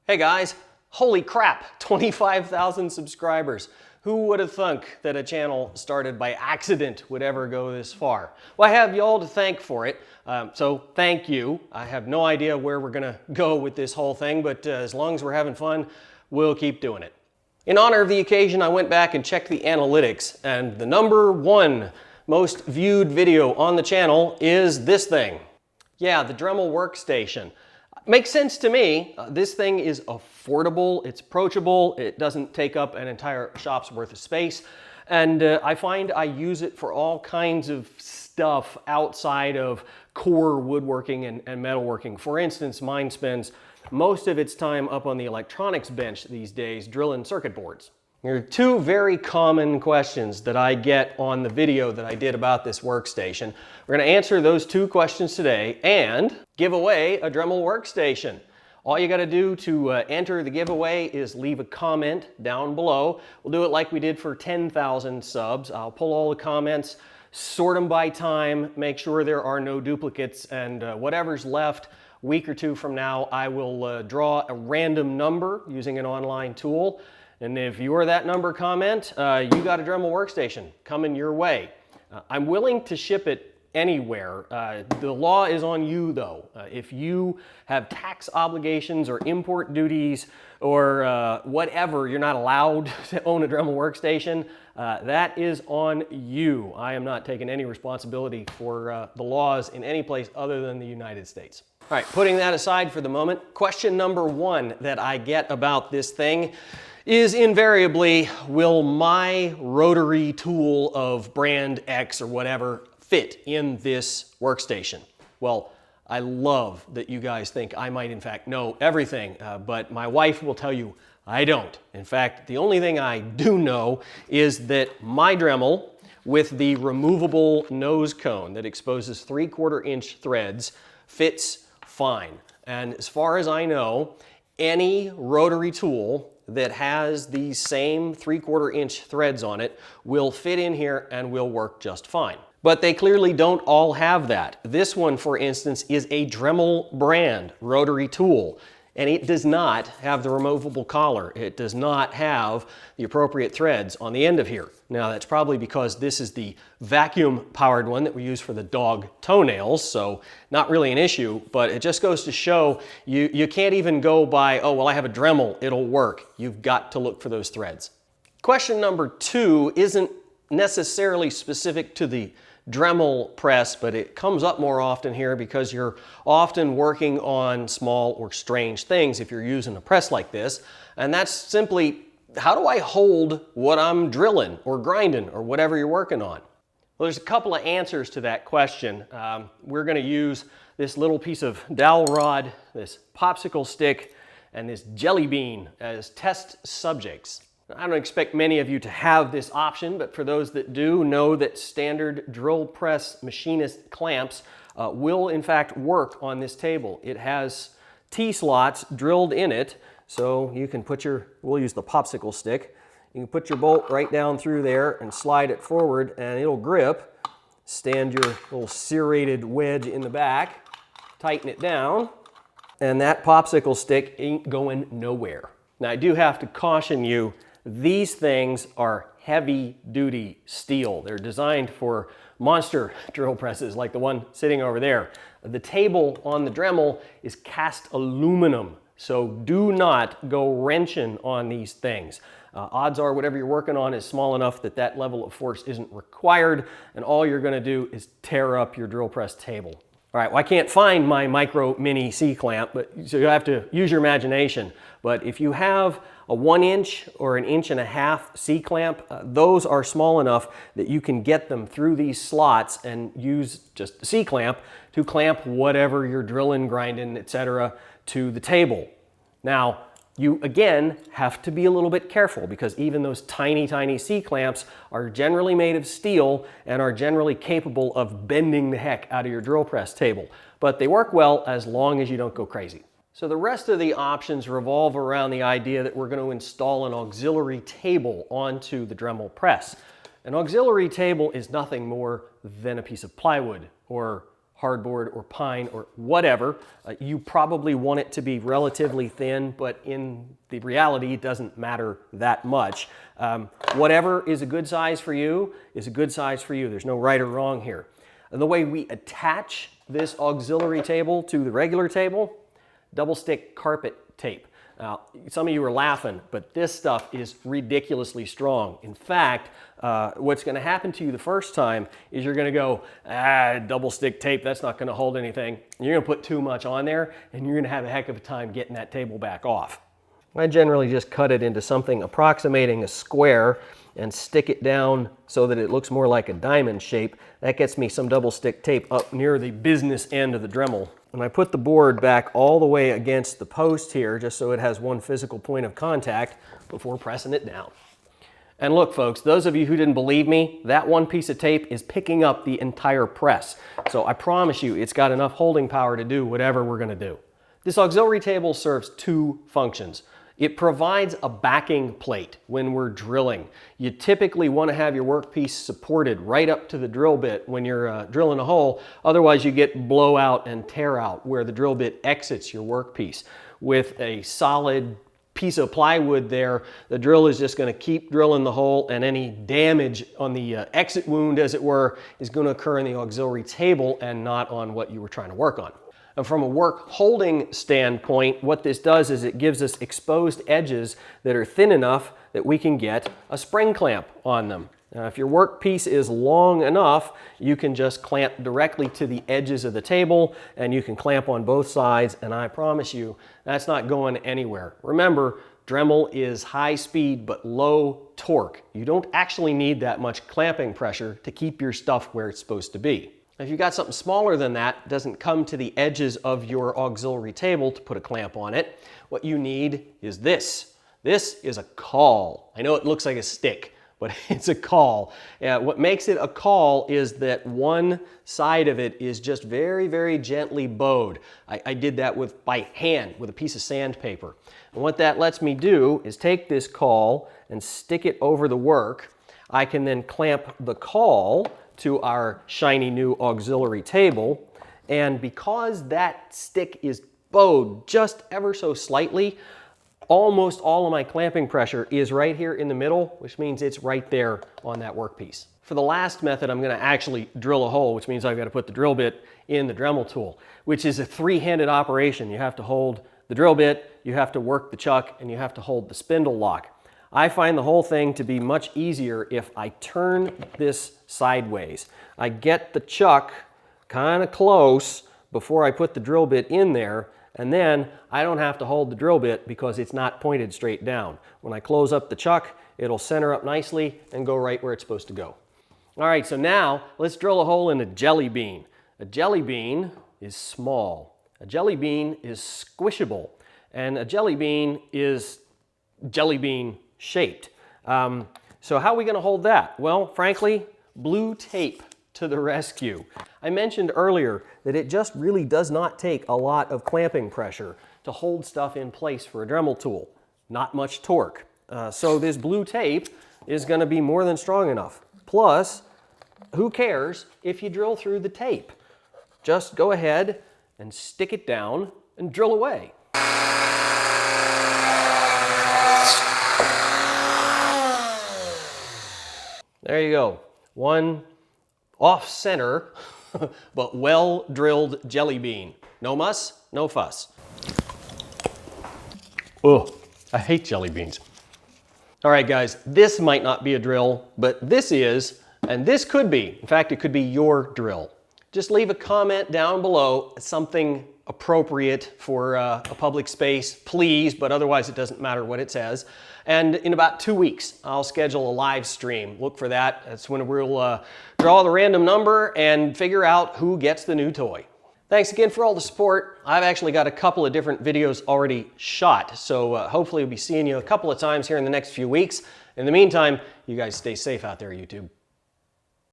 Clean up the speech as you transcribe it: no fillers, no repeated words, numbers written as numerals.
Hey guys, holy crap, 25,000 subscribers. Who would have thunk that a channel started by accident would ever go this far? Well, I have y'all to thank for it, so thank you. I have no idea where we're gonna go with this whole thing, but as long as we're having fun, we'll keep doing it. In honor of the occasion, I went back and checked the analytics, and the #1 most viewed video on the channel is this thing. Yeah, the Dremel Workstation. Makes sense to me. This thing is affordable, it's approachable, it doesn't take up an entire shop's worth of space, and I find I use it for all kinds of stuff outside of core woodworking and metalworking. For instance, mine spends most of its time up on the electronics bench these days drilling circuit boards. There are two very common questions that I get on the video that I did about this workstation. We're going to answer those two questions today and give away a Dremel Workstation. All you got to do to enter the giveaway is leave a comment down below. We'll do it like we did for 10,000 subs. I'll pull all the comments, sort them by time, make sure there are no duplicates, and whatever's left, a week or two from now, I will draw a random number using an online tool. And if you're that number comment, you got a Dremel Workstation coming your way. I'm willing to ship it anywhere. The law is on you though. If you have tax obligations or import duties or whatever, you're not allowed to own a Dremel Workstation, that is on you. I am not taking any responsibility for the laws in any place other than the United States. All right, putting that aside for the moment, question #1 that I get about this thing is invariably, will my rotary tool of brand X or whatever fit in this workstation? Well, I love that you guys think I might in fact know everything, but my wife will tell you I don't. In fact, the only thing I do know is that my Dremel with the removable nose cone that exposes 3/4 inch threads fits fine. And as far as I know, any rotary tool that has these same 3/4 inch threads on it will fit in here and will work just fine. But they clearly don't all have that. This one, for instance, is a Dremel brand rotary tool, and it does not have the removable collar. It does not have the appropriate threads on the end of here. Now, that's probably because this is the vacuum-powered one that we use for the dog toenails, so not really an issue, but it just goes to show you can't even go by, oh, well, I have a Dremel, it'll work. You've got to look for those threads. Question #2 isn't necessarily specific to the Dremel press, but it comes up more often here because you're often working on small or strange things if you're using a press like this, and that's simply, how do I hold what I'm drilling or grinding or whatever you're working on? Well, there's a couple of answers to that question. We're going to use this little piece of dowel rod, this popsicle stick, and this jelly bean as test subjects. I don't expect many of you to have this option, but for those that do, know that standard drill press machinist clamps will in fact work on this table. It has T-slots drilled in it, so you can put we'll use the popsicle stick, you can put your bolt right down through there and slide it forward and it'll grip. Stand your little serrated wedge in the back, tighten it down, and that popsicle stick ain't going nowhere. Now, I do have to caution you, these things are heavy-duty steel. They're designed for monster drill presses like the one sitting over there. The table on the Dremel is cast aluminum, so do not go wrenching on these things. Odds are whatever you're working on is small enough that that level of force isn't required, and all you're going to do is tear up your drill press table. All right, well, I can't find my micro mini C-clamp, so you have to use your imagination. But if you have a 1 inch or an 1.5 inch C-clamp, those are small enough that you can get them through these slots and use just a C-clamp to clamp whatever you're drilling, grinding, etc. to the table. Now, you again have to be a little bit careful because even those tiny, tiny C-clamps are generally made of steel and are generally capable of bending the heck out of your drill press table. But they work well as long as you don't go crazy. So the rest of the options revolve around the idea that we're going to install an auxiliary table onto the Dremel press. An auxiliary table is nothing more than a piece of plywood or hardboard or pine or whatever. You probably want it to be relatively thin, but in the reality, it doesn't matter that much. Whatever is a good size for you is a good size for you. There's no right or wrong here. And the way we attach this auxiliary table to the regular table, double stick carpet tape. Now, some of you are laughing, but this stuff is ridiculously strong. In fact, what's going to happen to you the first time is you're going to go, double stick tape, that's not going to hold anything. And you're going to put too much on there, and you're going to have a heck of a time getting that table back off. I generally just cut it into something approximating a square and stick it down so that it looks more like a diamond shape. That gets me some double stick tape up near the business end of the Dremel. And I put the board back all the way against the post here just so it has one physical point of contact before pressing it down. And look folks, those of you who didn't believe me, that one piece of tape is picking up the entire press. So I promise you it's got enough holding power to do whatever we're going to do. This auxiliary table serves two functions. It provides a backing plate when we're drilling. You typically want to have your workpiece supported right up to the drill bit when you're drilling a hole. Otherwise, you get blowout and tear out where the drill bit exits your workpiece. With a solid piece of plywood there, the drill is just going to keep drilling the hole, and any damage on the exit wound, as it were, is going to occur in the auxiliary table and not on what you were trying to work on. And from a work holding standpoint, what this does is it gives us exposed edges that are thin enough that we can get a spring clamp on them. Now, if your workpiece is long enough, you can just clamp directly to the edges of the table, and you can clamp on both sides, and I promise you, that's not going anywhere. Remember, Dremel is high speed but low torque. You don't actually need that much clamping pressure to keep your stuff where it's supposed to be. If you've got something smaller than that, doesn't come to the edges of your auxiliary table to put a clamp on it, what you need is this. This is a caul. I know it looks like a stick, but it's a caul. What makes it a caul is that one side of it is just very, very gently bowed. I did that by hand with a piece of sandpaper. And what that lets me do is take this caul and stick it over the work. I can then clamp the caul to our shiny new auxiliary table, and because that stick is bowed just ever so slightly, almost all of my clamping pressure is right here in the middle, which means it's right there on that workpiece. For the last method, I'm going to actually drill a hole, which means I've got to put the drill bit in the Dremel tool, which is a three-handed operation. You have to hold the drill bit, you have to work the chuck, and you have to hold the spindle lock. I find the whole thing to be much easier if I turn this sideways. I get the chuck kind of close before I put the drill bit in there, and then I don't have to hold the drill bit because it's not pointed straight down. When I close up the chuck, it'll center up nicely and go right where it's supposed to go. All right, so now let's drill a hole in a jelly bean. A jelly bean is small. A jelly bean is squishable, and a jelly bean is jelly bean shaped. So how are we going to hold that? Well, frankly, blue tape to the rescue. I mentioned earlier that it just really does not take a lot of clamping pressure to hold stuff in place for a Dremel tool. Not much torque. So this blue tape is going to be more than strong enough. Plus, who cares if you drill through the tape? Just go ahead and stick it down and drill away. There you go. One off-center, but well-drilled jelly bean. No muss, no fuss. Ugh, I hate jelly beans. All right, guys, this might not be a drill, but this is, and this could be. In fact, it could be your drill. Just leave a comment down below, something appropriate for a public space, please, but otherwise it doesn't matter what it says. And in about 2 weeks, I'll schedule a live stream. Look for that. That's when we'll draw the random number and figure out who gets the new toy. Thanks again for all the support. I've actually got a couple of different videos already shot, so hopefully we'll be seeing you a couple of times here in the next few weeks. In the meantime, you guys stay safe out there, YouTube.